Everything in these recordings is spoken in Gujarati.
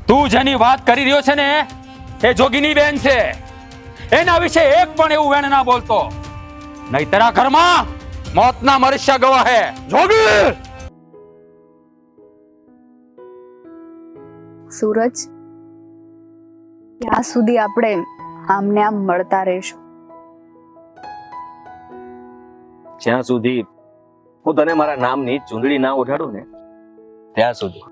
તું જેની વાત કરી રહ્યો છે ને એ જોગીની બેન છે. એના વિશે એક પણ એવું વેણ ના બોલતો, નહીં તારા ઘરમાં મોતના મરસ્યા ગવાહે. જોગી! સૂરજ, ત્યાં સુધી આપણે આમને આમ મળતા રહેશું. જ્યાં સુધી હું તને મારા નામની ચૂંદડી ના ઉઠાડું ને ત્યાં સુધી.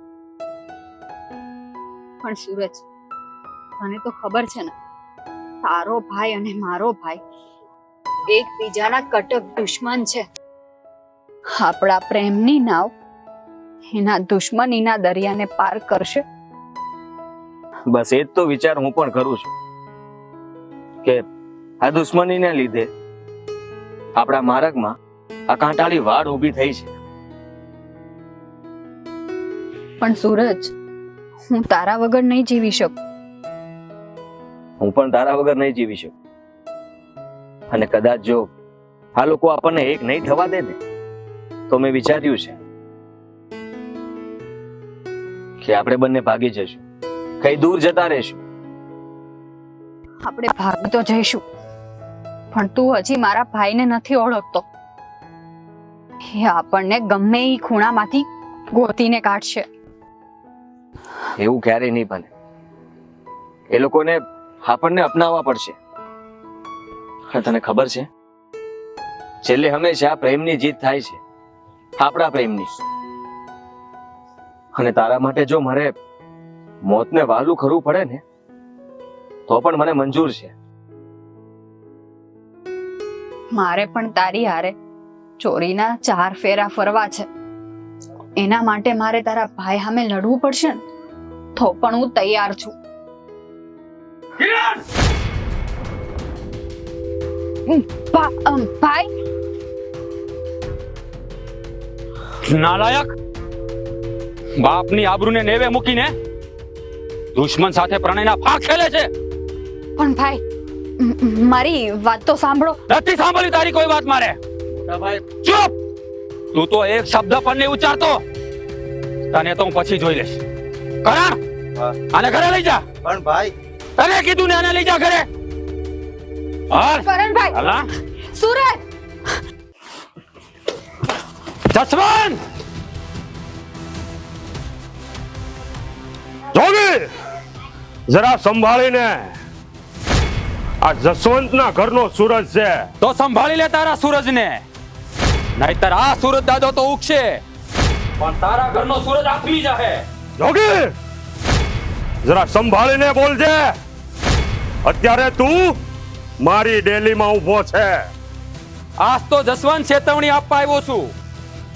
પણ સૂરજ, તને તો ખબર છે ને, તારો ભાઈ અને મારો ભાઈ એકબીજાના કટક દુશ્મન છે. આપણા પ્રેમની નાવ એના દુશ્મનીના દરિયાને પાર કરશે. બસ એ જ તો વિચાર હું પણ કરું છું કે આ દુશ્મનીને લીધે આપણા માર્ગમાં આ કાંટાળી વાડ ઊભી થઈ છે. પણ સૂરજ, હું તારા વગર નહીં જીવી શકું. હું પણ તારા વગર નહીં જીવી શકું. અને કદાચ જો આ લોકો આપણને એક નહીં થવા દે ને તો મેં વિચાર્યું છે કે આપણે બંને ભાગી જઈશું, કઈ દૂર જતા રહીશું. આપણે ભાગી તો જઈશું, પણ તું હજી મારા ભાઈને નથી ઓળખતો. એ આપણને ગમે એ ખૂણામાંથી ગોતીને કાઢશે. એવું ક્યારેય નહીં બને. એ લોકોને આપણને અપનાવવા પડશે. તને ખબર છે, છેલ્લે હંમેશા પ્રેમની જીત થાય છે, આપણા પ્રેમની. અને તારા માટે જો મારે મોતને વાલું કરવું પડે ને તો પણ મને મંજૂર છે. મારે પણ તારી હારે ચોરીના 4 ફેરા ફરવા છે. એના માટે મારે તારા ભાઈ સામે લડવું પડશે ને, તો પણ હું તૈયાર છું. ભાઈ! નાલાયક! બાપની આબરૂને નેવે મૂકીને દુશ્મન સાથે પ્રણયના ફા ખેલે છે. પણ ભાઈ, મારી વાત તો સાંભળો. નથી સાંભળી તારી કોઈ વાત મારે. ચૂપ! તું તો એક શબ્દ પણ નહીં ઉચ્ચારતો. તને તો હું પછી જોઈ લઈશ. કરણ, આને ઘરે લઈ જા. પણ ભાઈ, તને કીધું ને આને લઈ જા ઘરે. હાલ. કરણભાઈ! હાલા. સૂરજ! જસવંત! જોગી, જરા સંભાળીને. આ જસવંતના ઘરનો સૂરજ છે. તો સંભાળી લે તારા સૂરજને, નહીતર આ સૂરજ દાદો તો ઉગશે પણ તારા ઘરનો સૂરજ આથમી જાહે. જોગી, જરા સંભાળીને બોલજે. અત્યારે તું મારી ડેલીમાં ઊભો છે. આજ તો જસવંત ચેતવણી આપવા આવ્યો છું.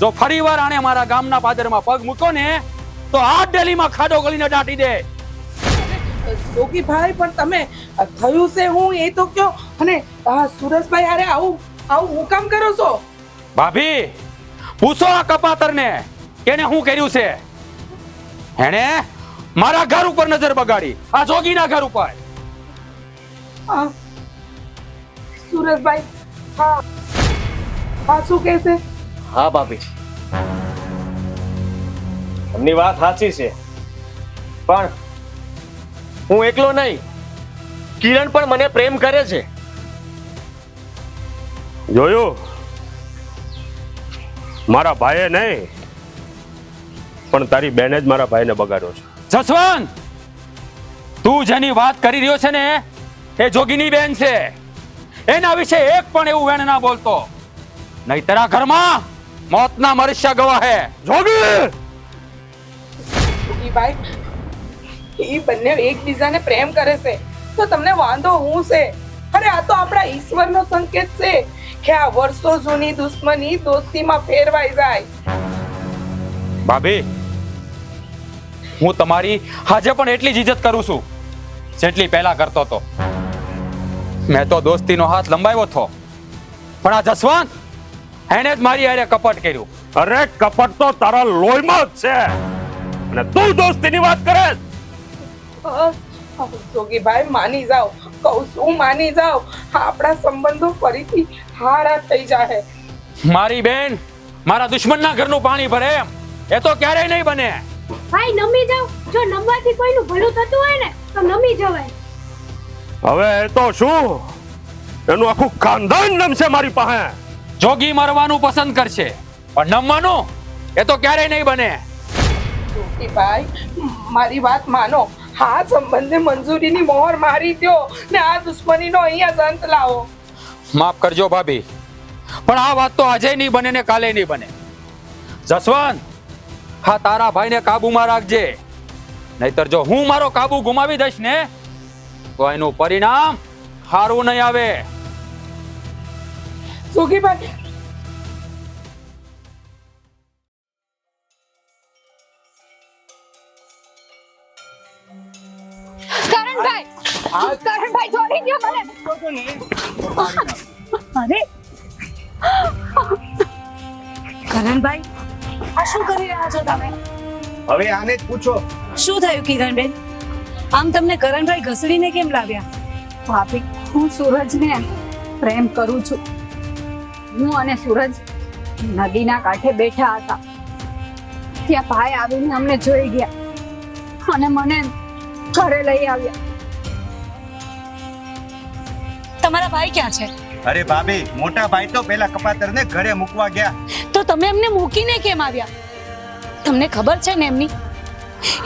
જો ફરીવાર આણે મારા ગામના પાદરમાં પગ મૂકો ને તો આ ડેલીમાં ખાડો ગળીને દાટી દે. જોગી ભાઈ, પણ તમે થયું છે હું એ તો કયો. અને આ સુરજભાઈ હારે આવું હું કામ કરો છો? ભાભી, પૂછો આ કપાતરને કેને શું કર્યું છે. એણે મારા ઘર ઉપર નજર બગાડી, આ જોગીના ઘર ઉપર. આ સુરજભાઈ, હા શું કહે છે? હા ભાભી, એમની વાત સાચી છે. પણ હું એકલો નહીં, કિરણ પણ મને પ્રેમ કરે છે. જોયું? મારા ભાઈએ નહીં, પણ તારી બેને જ મારા ભાઈને બગાડ્યો છે. જસવંત, તું જેની વાત કરી રહ્યો છે ને એ જોગીની બેન છે. એના વિશે એક પણ એવું વેણ ના બોલતો, નહીં તારા ઘરમાં મોતના મરસ્યા ગવાહે. જોગી! જોગી ભાઈ, એ બંને એકબીજાને પ્રેમ કરે છે તો તમને વાંધો હું છે? અરે આ તો આપણા ઈશ્વરનો સંકેત છે કે આ વર્ષો જૂની દુશ્મની દોસ્તીમાં ફેરવાઈ જાય. ભાભી, હું તમારી આજે પણ એટલી જ ઇજ્જત કરું છું જેટલી પહેલા કરતો હતો. મેં તો દોસ્તીનો હાથ લંબાવ્યો હતો, પણ આ જસવંત એને જ મારી હારે કપટ કર્યું. અરે કપટ તો તારા લોહીમાં જ છે, અને તું દોસ્તીની વાત કરે. જોગી ભાઈ, માની જાઓ, કહું છું માની જાઓ. આપણા સંબંધો ફરીથી હારા થઈ જાય. મારી બેન મારા દુશ્મનના ઘરનું પાણી ભરે એમ એ તો ક્યારેય નહીં બને. ભાઈ નમી જાવ. જો નમવાથી કોઈનું ભલું થતું હોય ને તો નમી જવાય. હવે એ તો શું એનું આખું ખાનદાન નમશે મારી પાસે. જોગી મરવાનું પસંદ કરશે પણ નમવાનું એ તો ક્યારેય નહીં બને. ભાઈ મારી વાત માનો, આ સંબંધે મંજૂરીની મોહર મારી દ્યો ને આ દુશ્મનીનો અહીંયા જ અંત લાવો. માફ કરજો ભાભી, પણ આ વાત તો આજે નહીં બને ને કાલે નહીં બને. જસવંત, હા તારા ભાઈને કાબુમાં રાખજે, નહીતર જો હું મારો કાબુ ગુમાવી દઈશ ને તો એનું પરિણામ સારું નહીં આવે. સુખીભાઈ, કરણભાઈ છોડી દ્યો મને. અરે કરણભાઈ, આ શું કરી રહ્યા છો તમે? હવે આને જ પૂછો. શું થયું કિરણબેન? આમ તમને કરણભાઈ ઘસડીને કેમ લાવ્યા? ભાભી, હું સૂરજને પ્રેમ કરું છું. હું અને સૂરજ નદીના કાંઠે બેઠા હતા, ત્યાં ભાઈ આવીને અમને જોઈ ગયા અને મને ઘરે લઈ આવ્યા. તમારા ભાઈ ક્યાં છે? અરે ભાભી, મોટા ભાઈ તો પેલા કપાતરને ઘરે મૂકવા ગયા. તો તમે એમને મૂકીને કેમ આવ્યા? તમને ખબર છે ને એમની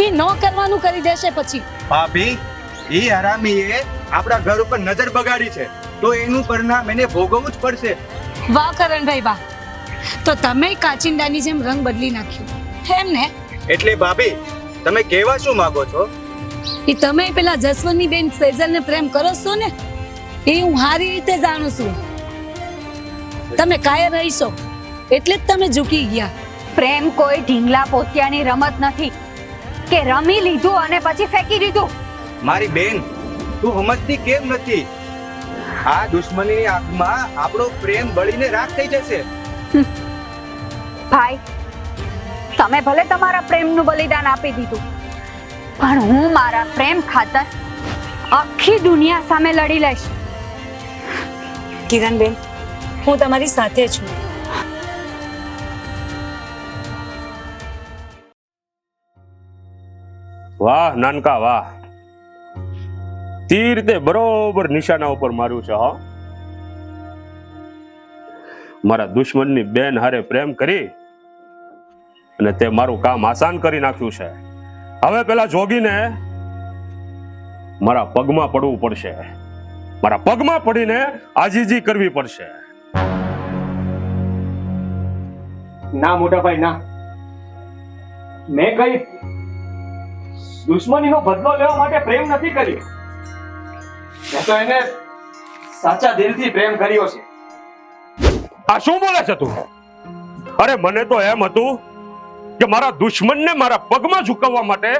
એ ન કરવાનું કરી દેશે પછી. ભાભી, ઈ હરામીએ આપણા ઘર ઉપર નજર બગાડી છે, તો એનું પરિણામ એને ભોગવવું જ પડશે. વાહ કરણભાઈ વાહ, તો તમે કાચિંડાની જેમ રંગ બદલી નાખ્યો એમ ને? એટલે ભાભી, તમે કહેવા શું માંગો છો? એ તમે પેલા જસવંતની બેન સેજલને પ્રેમ કરો છો ને, એ હું સારી રીતે જાણું છું. તમે કાયર રહીશો એટલે જ તમે ઝૂકી ગયા. પ્રેમ કોઈ ઢીંગલા પોતિયાની રમત નથી કે રમી લીધું અને પછી ફેંકી દીધું. મારી બેન, તું સમજતી કેમ નથી? આ દુશ્મનીની આગમાં આપણો પ્રેમ બળીને રાખ થઈ જશે. ભાઈ, તમે ભલે તમારા પ્રેમનું બલિદાન આપી દીધું, પણ હું મારા પ્રેમ ખાતર આખી દુનિયા સામે લડી લઈશ. કિરણબેન, હું તમારી સાથે છું. વાહ નાનકા વાહ, તીર તે બરોબર નિશાના ઉપર માર્યું છે. હા, મારા દુશ્મનની બેન હારે પ્રેમ કરી અને તે મારું કામ આસાન કરી નાખ્યું છે. હવે પેલા જોગીને મારા પગમાં પડવું પડશે, મારા પગમાં પડીને આજીજી કરવી પડશે. ના મોટા ભાઈ ના, મેં કઈ દુશ્મનીનો બદલો લેવા માટે પ્રેમ નથી કર્યો. મેં તો એને સાચા દિલથી પ્રેમ કર્યો છે. આ શું બોલે છે તું? અરે મને તો એમ હતું કે મારા દુશ્મનને મારા પગમાં ઝુકાવવા માટે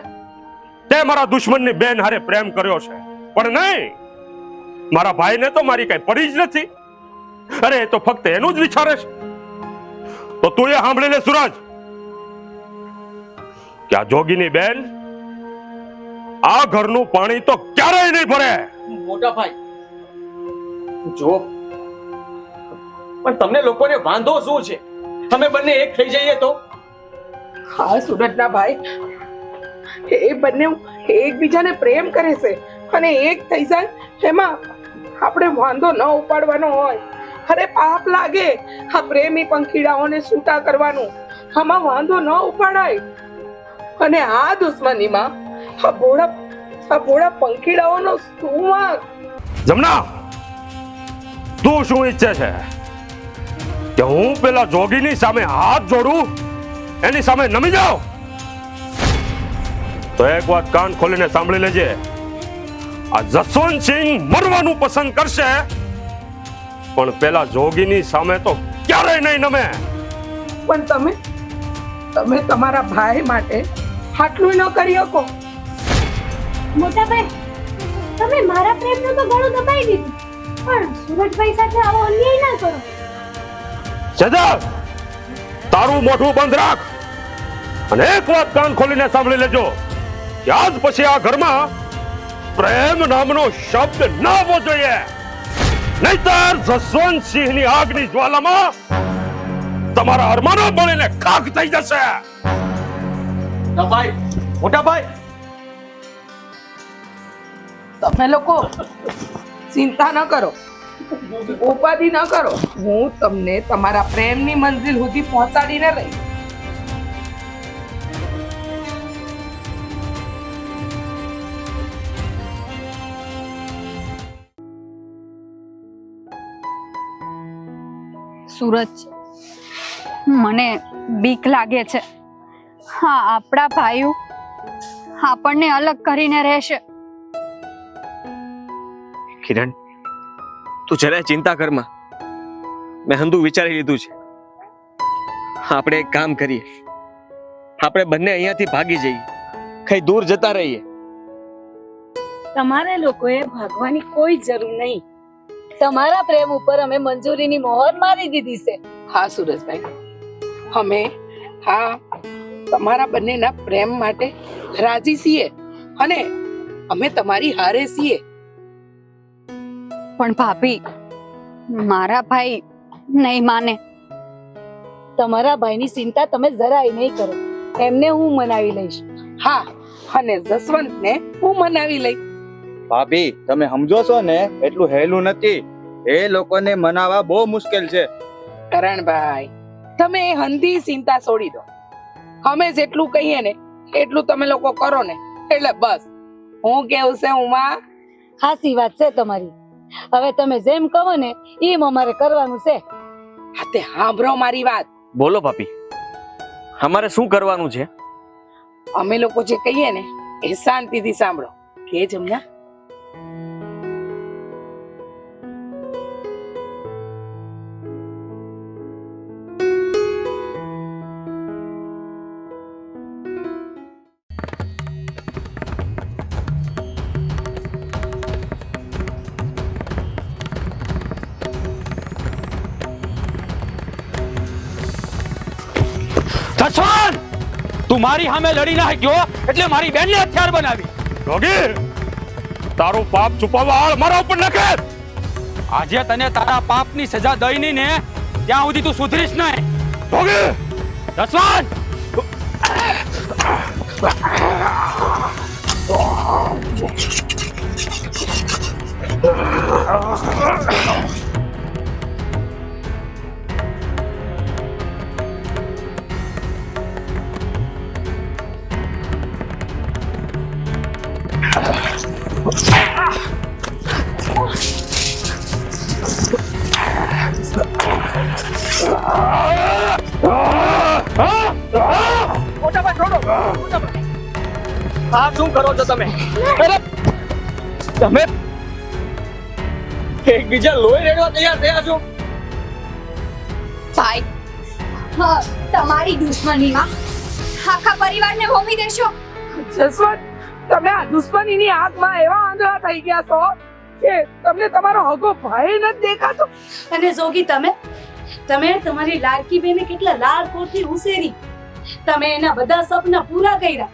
તે મારા દુશ્મનની બેન હારે પ્રેમ કર્યો છે, પણ નહીં, મારા ભાઈને તો મારી કઈ પડી જ નથી. અરે એ તો ફક્ત એનું જ વિચારે છે. તો તું એ સાંભળી લે સૂરજ, કે આ જોગીની બેન આ ઘરનું પાણી તો ક્યારેય નહીં ભરે. મોટા ભાઈ જો, પણ તમને લોકોને વાંધો શું છે? તમે બંને એક થઈ જઈએ તો? હા સુરજના ભાઈ, એ બંને એકબીજાને પ્રેમ કરે છે અને એક થઈ જાય એમાં આપણે વાંધો ન ઉપાડવાનો હોય. અરે પાપ લાગે આ પ્રેમી પંખીડાઓને છૂટા કરવાનું, આમાં વાંધો ન ઉપાડાય. અને આ દુશ્મનીમાં આ ભોળા પંખીડાઓનો શું વાંક? જમના, તું શું ઈચ્છે છે? કે હું પેલા જોગીની સામે હાથ જોડું, એની સામે નમી જાઉં? તો એક વાત કાન ખોલીને સાંભળી લેજે, આ જસવંતસિંહ મરવાનું પસંદ કરશે પણ પેલા જોગીની સામે તો ક્યારેય નહીં નમે. પણ તમે તમારા ભાઈ માટે આટલું ન કરી શકો? મોટા ભાઈ, તમે મારા પ્રેમનું તો ગળું દબાઈ દીધું, પણ સુરજભાઈ સાથે આવો અન્યાય ના કરો. સેજલ, તારું મોઢું બંધ રાખ અને એક વાત કાન ખોલીને સાંભળી લેજો, કે આજ પછી આ ઘરમાં પ્રેમ નામનો શબ્દ ન આવવો જોઈએ, નહીતર જસવંતસિંહની આગની જ્વાલામાં તમારા અરમાનો બળીને ખાખ થઈ જશે. ભાઈ, મોટા ભાઈ, તમે લોકો ચિંતા ન કરો, ઉપાધિ ન કરો. હું તમને તમારા પ્રેમની મંજિલ સુધી પહોંચાડીને રહીશ. સુરજ, મને બીક લાગે છે. હા, આપણા ભાઈઓ આપણને અલગ કરીને રહેશે. કિરણ, તું જરાય ચિંતા કરમાં. મેં હંધું વિચારી લીધું છે. આપણે એક કામ કરીએ, આપણે બંને અહીંયાથી ભાગી જઈએ, કઈ દૂર જતા રહીએ. તમારે લોકોએ ભાગવાની કોઈ જરૂર નહીં. તમારા પ્રેમ ઉપર અમે મંજૂરીની મોહર મારી દીધી છે. હા સુરેશભાઈ, અમે હા તમારા બંનેના પ્રેમ માટે રાજી છીએ અને અમે તમારી હારે છીએ. પણ ભાભી, મારા ભાઈ નહીં માને. તમારા ભાઈની ચિંતા તમે જરાય નહીં કરો, એમને હું મનાવી લઈશ. હા, અને જસવંતને હું મનાવી લઈ. ભાભી, તમે સમજો છો ને એટલું હેલું નથી. એ લોકોને મનાવવા બહુ મુશ્કેલ છે. કરણભાઈ, તમે એ હંધી ચિંતા છોડી દો. અમે જેટલું કહીએ ને એટલું તમે લોકો કરો ને એટલે બસ. હું કેવું છે ઉમા? હાસી વાત છે તમારી. હવે તમે જેમ કહો ને એમ અમારે કરવાનું છે. હા, તે સાંભળો મારી વાત. બોલો ભાભી, અમારે શું કરવાનું છે? અમે લોકો જે કહીએ ને એ શાંતિથી સાંભળો. કે જમના જસવંત, તું મારી સામે લડી ના ગયો એટલે મારી બેનને હથિયાર બનાવી. ડોગી, તારું પાપ છુપાવવા આળ મારા ઉપર નાખે. આજે તને તારા પાપની સજા દઈ ને ત્યાં સુધી તું સુધરીશ નહીં. ડોગી, જસવંત, આ શું કરો છો તમે? અરે તમે એકબીજા લોહી રેડવા તૈયાર થયા છો. ભાઈ, હા, તમારી દુશ્મનીમાં આખા પરિવારને હોમી દેશો. જસવંત, તમે આ દુશ્મનીની આગમાં એવા આંધળા થઈ ગયા છો કે તમને તમારો હગો ભાઈ નથી દેખાતો. અને જોગી, તમે તમારી લાડકી બેને કેટલા લાડકોટથી ઉછેરી. તમે એના બધા સપના પૂરા કર્યા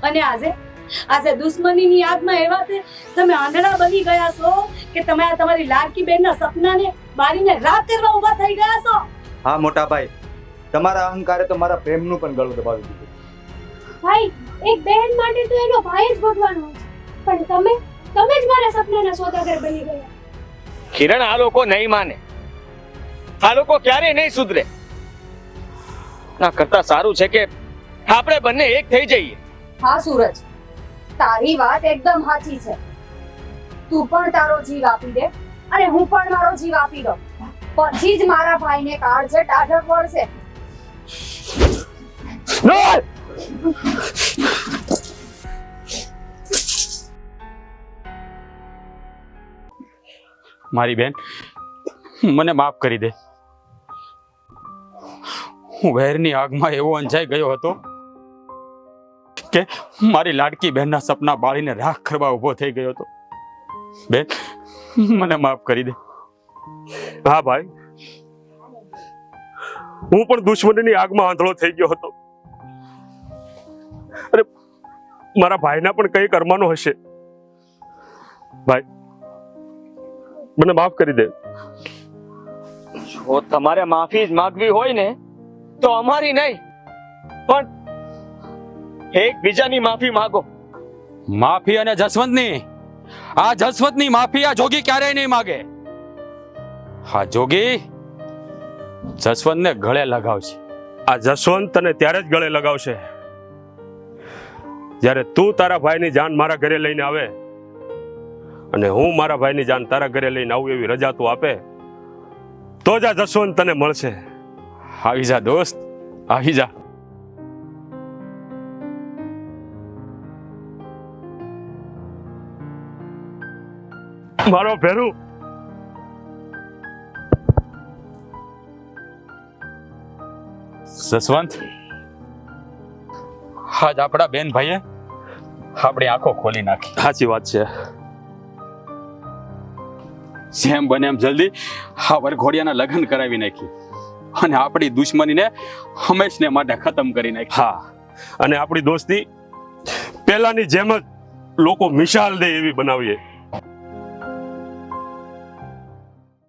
અને આજે દુશ્મનીની યાદમાં એવા તમે આંધળા બની ગયા છો કે તમે તમારી લાડકી બેનના સપનાને બારીને રાત કરવા ઊભા થઈ ગયા છો. હા મોટા ભાઈ, તમારા અહંકારે તો મારા પ્રેમનું પણ ગળું દબાવી દીધું. ભાઈ, એક બહેન માટે તો એનો ભાઈ જ ભગવાન હોય છે, પણ તમે જ મારા સપનાના સોદાગર બની ગયા. કિરણ, આ લોકો નહીં માને. આ લોકો ક્યારે નહીં સુધરે. ના કરતા સારું છે કે આપણે બંને એક થઈ જઈએ. હા સૂરજ, તારી વાત એકદમ સાચી છે. તું પણ તારો જીવ આપી દે અને હું પણ મારો જીવ આપી દઉં, પછી જ મારા ભાઈને કાળઝટ આઢક વળશે. મારી બેન, મને માફ કરી દે. હું વહેરની આગમાં એવો અંજાઈ ગયો હતો કે મારી લાડકી બહેનના સપના બાળીને રાખ કરવા ઊભો થઈ ગયો હતો. બેન, મને માફ કરી દે. હા ભાઈ, હું પણ દુશ્મનીની આગમાં આંધળો થઈ ગયો હતો. અરે મારા ભાઈના પણ કઈ કરવાનો હશે. ભાઈ, મને માફ કરી દે. જો તમારે માફી જ માંગવી હોય ને તો અમારી નહીં પણ એકબીજાની માફી માંગો. માફી અને જસવંતની, આ જસવંતની માફી આ જોગી ક્યારેય નહીં માગે. હા જોગી જસવંતને ગળે લગાવશે. આ જસવંત તને ત્યારે જ ગળે લગાવશે જ્યારે તું તારા ભાઈની જાન મારા ઘરે લઈને આવે અને હું મારા ભાઈની જાન તારા ઘરે લઈને આવું એવી રજા તું આપે તો જ આ જસવંત તને મળશે. આવી જા દોસ્ત, આવી જા. મારો ભેરું, જસવંત આજ આપણા બેન ભાઈએ આપણી આંખો ખોલી નાખી. સાચી વાત છે. જેમ બને એમ જલ્દી આ વરઘોડિયાના લગ્ન કરાવી નાખી અને આપણી દુશ્મનીને હંમેશને માટે ખતમ કરી નાખી. હા, અને આપણી દોસ્તી પહેલાની જેમ જ લોકો મિસાલ દે એવી બનાવીએ.